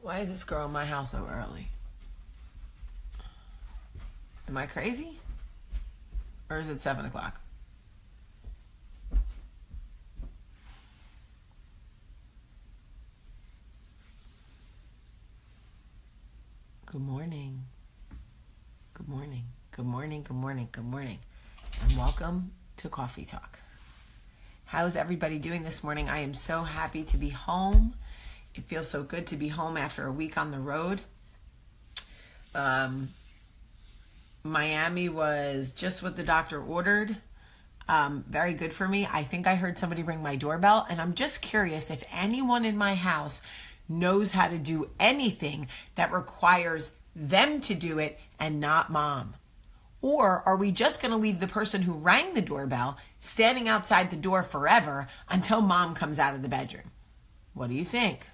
Why is this girl in my house so early? Am I crazy? Or is it 7 o'clock? Good morning. Good morning. Good morning. Good morning. Good morning. And welcome to Coffee Talk. How's everybody doing this morning? I am so happy to be home. It feels so good to be home after a week on the road. Miami was just what the doctor ordered. Very good for me. I think I heard somebody ring my doorbell, and I'm just curious if anyone in my house knows how to do anything that requires them to do it and not mom. Or are we just going to leave the person who rang the doorbell standing outside the door forever until mom comes out of the bedroom? What do you think?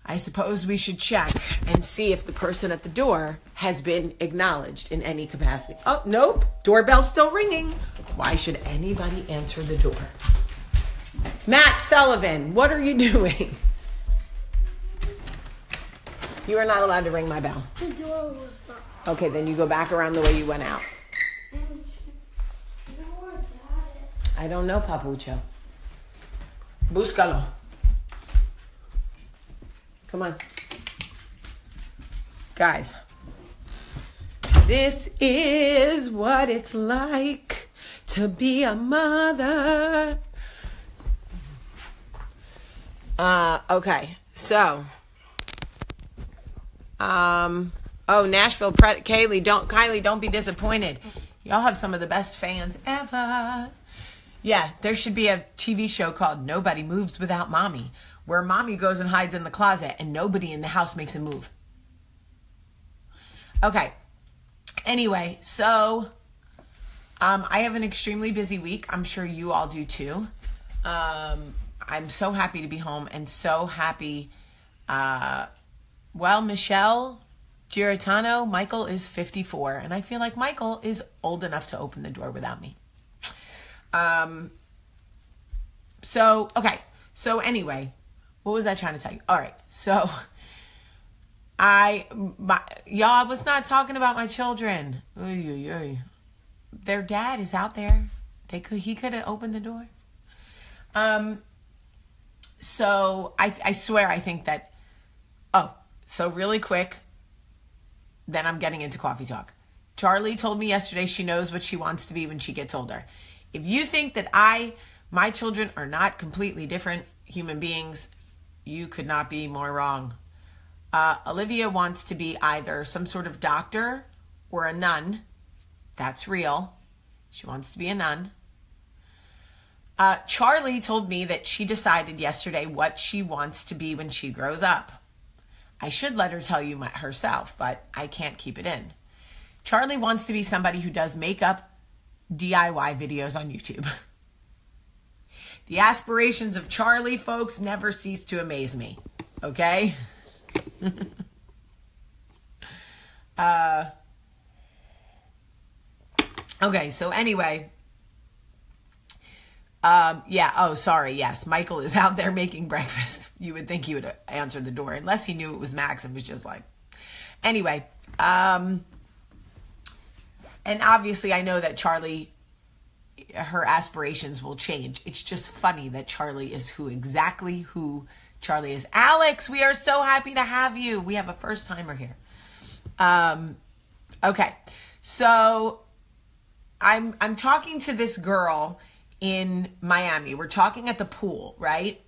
I suppose we should check and see if the person at the door has been acknowledged in any capacity. Oh, nope. Doorbell's still ringing. Why should anybody answer the door? Matt Sullivan, what are you doing? You are not allowed to ring my bell. The door was locked. Okay, then you go back around the way you went out. I don't know, Papucho. Búscalo. Come on. Guys, this is what it's like to be a mother. Okay, so, Nashville, Kylie, don't be disappointed. Y'all have some of the best fans ever. Yeah, there should be a TV show called Nobody Moves Without Mommy, where mommy goes and hides in the closet and nobody in the house makes a move. Okay. Anyway, so I have an extremely busy week. I'm sure you all do too. I'm so happy to be home and so happy. Michelle Giratano, Michael is 54, and I feel like Michael is old enough to open the door without me. So anyway, what was I trying to tell you? All right. So I was not talking about my children. Their dad is out there. He could have opened the door. So I swear, I think that, so really quick, then I'm getting into coffee talk. Charlie told me yesterday she knows what she wants to be when she gets older. If you think that my children are not completely different human beings, you could not be more wrong. Olivia wants to be either some sort of doctor or a nun. That's real. She wants to be a nun. Charlie told me that she decided yesterday what she wants to be when she grows up. I should let her tell you herself, but I can't keep it in. Charlie wants to be somebody who does makeup DIY videos on YouTube. The aspirations of Charlie, folks, never cease to amaze me. Okay? Okay, so anyway. Yes, Michael is out there making breakfast. You would think he would answer the door, unless he knew it was Max and was just like... Anyway, and obviously I know that Charlie... her aspirations will change. It's just funny that Charlie is exactly who Charlie is. Alex, we are so happy to have you. We have a first timer here. Okay. So I'm talking to this girl in Miami. We're talking at the pool, right?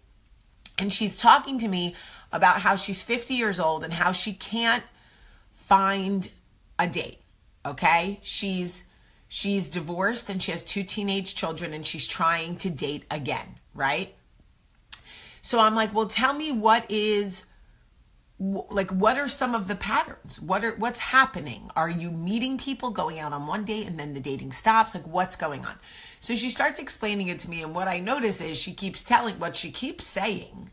And she's talking to me about how she's 50 years old and how she can't find a date. Okay? She's divorced and she has 2 teenage children and she's trying to date again, right? So I'm like, well, tell me what are some of the patterns? What's happening? Are you meeting people, going out on one date and then the dating stops? Like, what's going on? So she starts explaining it to me, and what I notice is what she keeps saying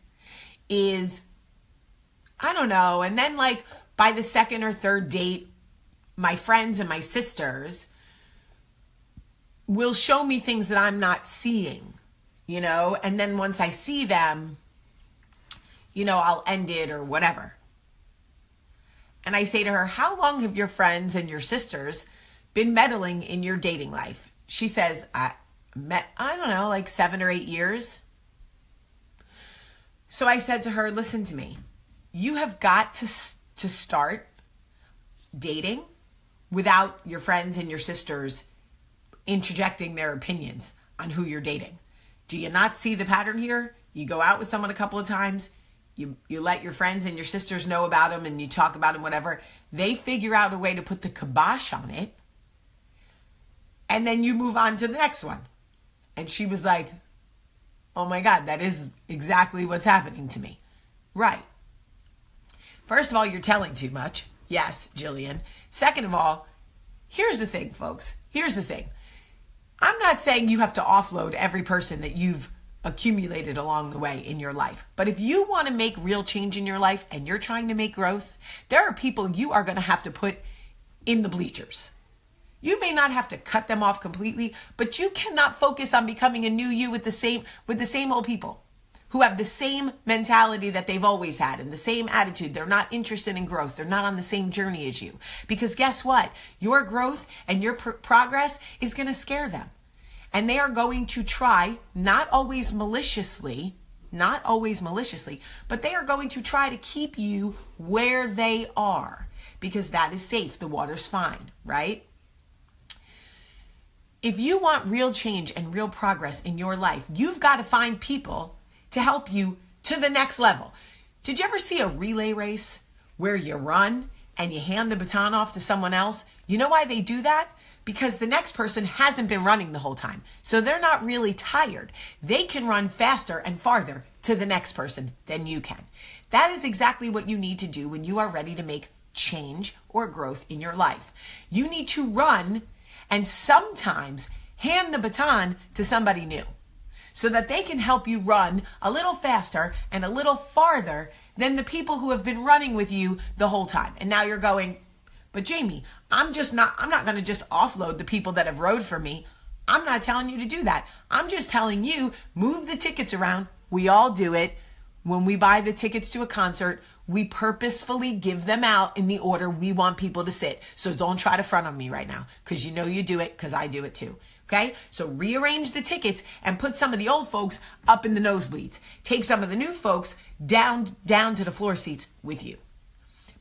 is, I don't know. And then like by the second or third date, my friends and my sisters will show me things that I'm not seeing, and then once I see them, I'll end it or whatever. And I say to her, how long have your friends and your sisters been meddling in your dating life? She says, I don't know, like 7 or 8 years. So I said to her, listen to me. You have got to start dating without your friends and your sisters interjecting their opinions on who you're dating. Do you not see the pattern here? You go out with someone a couple of times, you let your friends and your sisters know about them and you talk about them, whatever. They figure out a way to put the kibosh on it. And then you move on to the next one. And she was like, oh my God, that is exactly what's happening to me. Right. First of all, you're telling too much. Yes, Jillian. Second of all, here's the thing, folks. Here's the thing. I'm not saying you have to offload every person that you've accumulated along the way in your life. But if you want to make real change in your life and you're trying to make growth, there are people you are going to have to put in the bleachers. You may not have to cut them off completely, but you cannot focus on becoming a new you with the same old people who have the same mentality that they've always had and the same attitude. They're not interested in growth. They're not on the same journey as you. Because guess what? Your growth and your progress is going to scare them. And they are going to try, not always maliciously, but they are going to try to keep you where they are because that is safe. The water's fine, right? If you want real change and real progress in your life, you've got to find people to help you to the next level. Did you ever see a relay race where you run and you hand the baton off to someone else? You know why they do that? Because the next person hasn't been running the whole time. So they're not really tired. They can run faster and farther to the next person than you can. That is exactly what you need to do when you are ready to make change or growth in your life. You need to run and sometimes hand the baton to somebody new so that they can help you run a little faster and a little farther than the people who have been running with you the whole time. And now you're going, but Jamie, I'm not going to just offload the people that have rode for me. I'm not telling you to do that. I'm just telling you, move the tickets around. We all do it. When we buy the tickets to a concert, we purposefully give them out in the order we want people to sit. So don't try to front on me right now because you know you do it because I do it too. Okay? So rearrange the tickets and put some of the old folks up in the nosebleeds. Take some of the new folks down to the floor seats with you.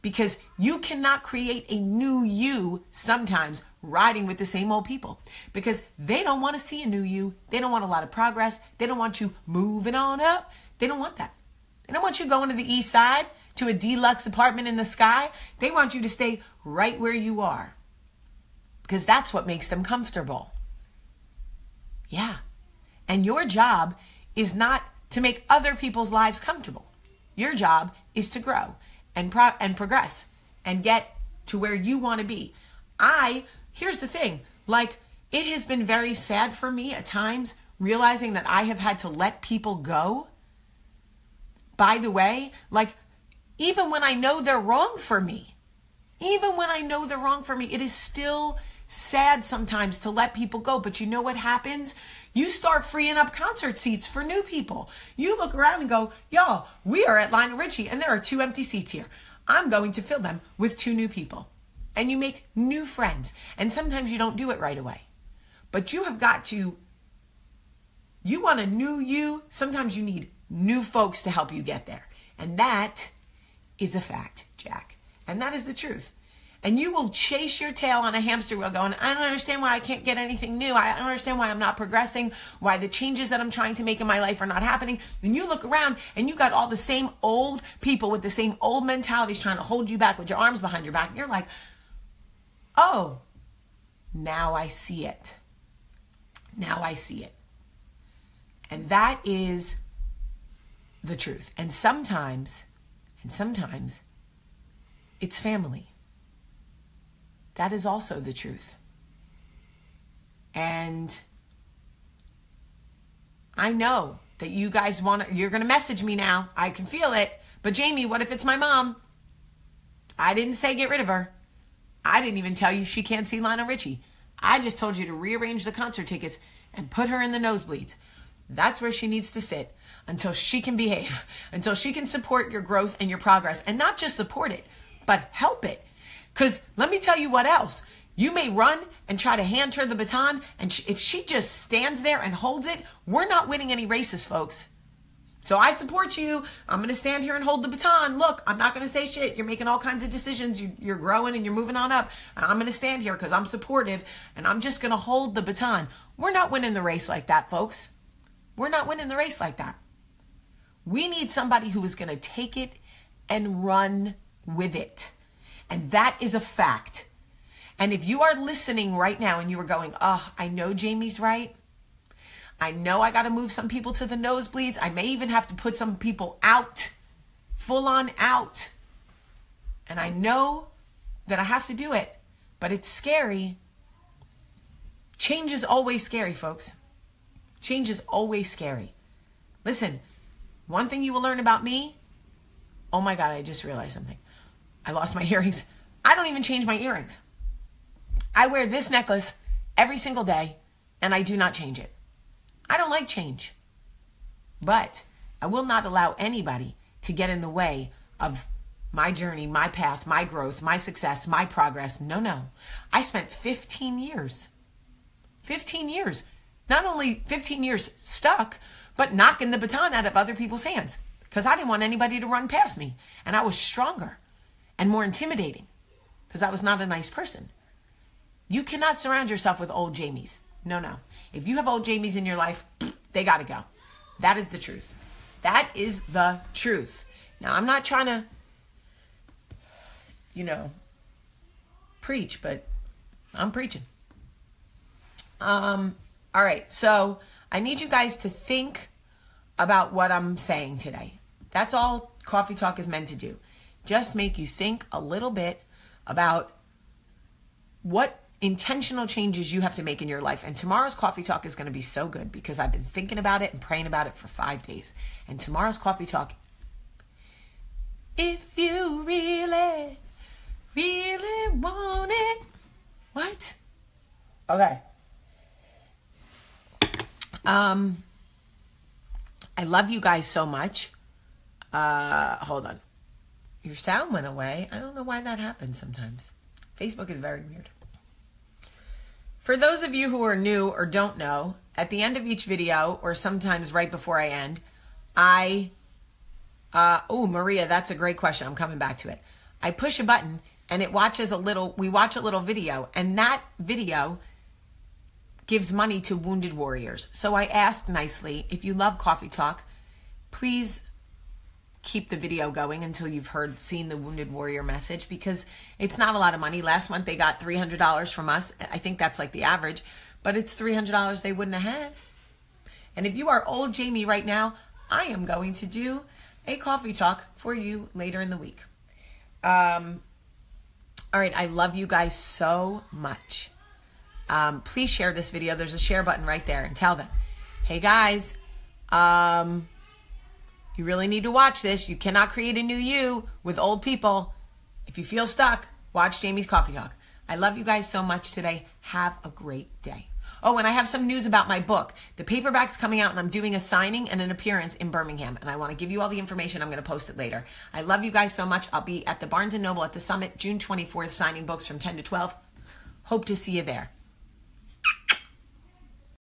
Because you cannot create a new you sometimes riding with the same old people. Because they don't want to see a new you. They don't want a lot of progress. They don't want you moving on up. They don't want that. They don't want you going to the east side to a deluxe apartment in the sky. They want you to stay right where you are. Because that's what makes them comfortable. Yeah. And your job is not to make other people's lives comfortable. Your job is to grow and progress and get to where you want to be. Here's the thing, it has been very sad for me at times realizing that I have had to let people go. By the way, even when I know they're wrong for me, it is still sad sometimes to let people go. But you know what happens? You start freeing up concert seats for new people. You look around and go, y'all, we are at Lionel Richie and there are 2 empty seats here. I'm going to fill them with 2 new people. And you make new friends. And sometimes you don't do it right away. But you want a new you. Sometimes you need new folks to help you get there. And that is a fact, Jack. And that is the truth. And you will chase your tail on a hamster wheel going, I don't understand why I can't get anything new. I don't understand why I'm not progressing, why the changes that I'm trying to make in my life are not happening. Then you look around and you got all the same old people with the same old mentalities trying to hold you back with your arms behind your back. And you're like, oh, now I see it. Now I see it. And that is the truth. And sometimes it's family. That is also the truth. And I know that you guys you're going to message me now. I can feel it. But Jamie, what if it's my mom? I didn't say get rid of her. I didn't even tell you she can't see Lionel Richie. I just told you to rearrange the concert tickets and put her in the nosebleeds. That's where she needs to sit until she can behave, until she can support your growth and your progress, and not just support it, but help it. Because let me tell you what else. You may run and try to hand her the baton, and if she just stands there and holds it, we're not winning any races, folks. So I support you. I'm going to stand here and hold the baton. Look, I'm not going to say shit. You're making all kinds of decisions. You're growing and you're moving on up. And I'm going to stand here because I'm supportive, and I'm just going to hold the baton. We're not winning the race like that, folks. We're not winning the race like that. We need somebody who is going to take it and run with it. And that is a fact. And if you are listening right now and you are going, oh, I know Jamie's right. I know I got to move some people to the nosebleeds. I may even have to put some people out, full on out. And I know that I have to do it, but it's scary. Change is always scary, folks. Change is always scary. Listen, one thing you will learn about me, oh my God, I just realized something. I lost my earrings. I don't even change my earrings. I wear this necklace every single day, and I do not change it. I don't like change, but I will not allow anybody to get in the way of my journey, my path, my growth, my success, my progress. No. I spent 15 years, not only 15 years stuck, but knocking the baton out of other people's hands because I didn't want anybody to run past me. And I was stronger and more intimidating because I was not a nice person. You cannot surround yourself with old Jamies. No. If you have old Jamies in your life, they got to go. That is the truth. That is the truth. Now, I'm not trying to, preach, but I'm preaching. All right. So I need you guys to think about what I'm saying today. That's all Coffee Talk is meant to do. Just make you think a little bit about what intentional changes you have to make in your life. And tomorrow's Coffee Talk is going to be so good because I've been thinking about it and praying about it for 5 days. And tomorrow's Coffee Talk, if you really, really want it. What? Okay. I love you guys so much. Hold on. Your sound went away. I don't know why that happens sometimes. Facebook is very weird. For those of you who are new or don't know, at the end of each video, or sometimes right before I end, Maria, that's a great question. I'm coming back to it. I push a button and we watch a little video, and that video gives money to wounded warriors. So I asked nicely, if you love Coffee Talk, please keep the video going until you've seen the Wounded Warrior message, because it's not a lot of money. Last month they got $300 from us. I think that's like the average, but it's $300 they wouldn't have had. And if you are old Jamie right now, I am going to do a Coffee Talk for you later in the week. All right. I love you guys so much. Please share this video. There's a share button right there, and tell them, hey guys, you really need to watch this. You cannot create a new you with old people. If you feel stuck, watch Jamie's Coffee Talk. I love you guys so much today. Have a great day. Oh, and I have some news about my book. The paperback's coming out, and I'm doing a signing and an appearance in Birmingham. And I want to give you all the information. I'm going to post it later. I love you guys so much. I'll be at the Barnes & Noble at the Summit, June 24th, signing books from 10 to 12. Hope to see you there.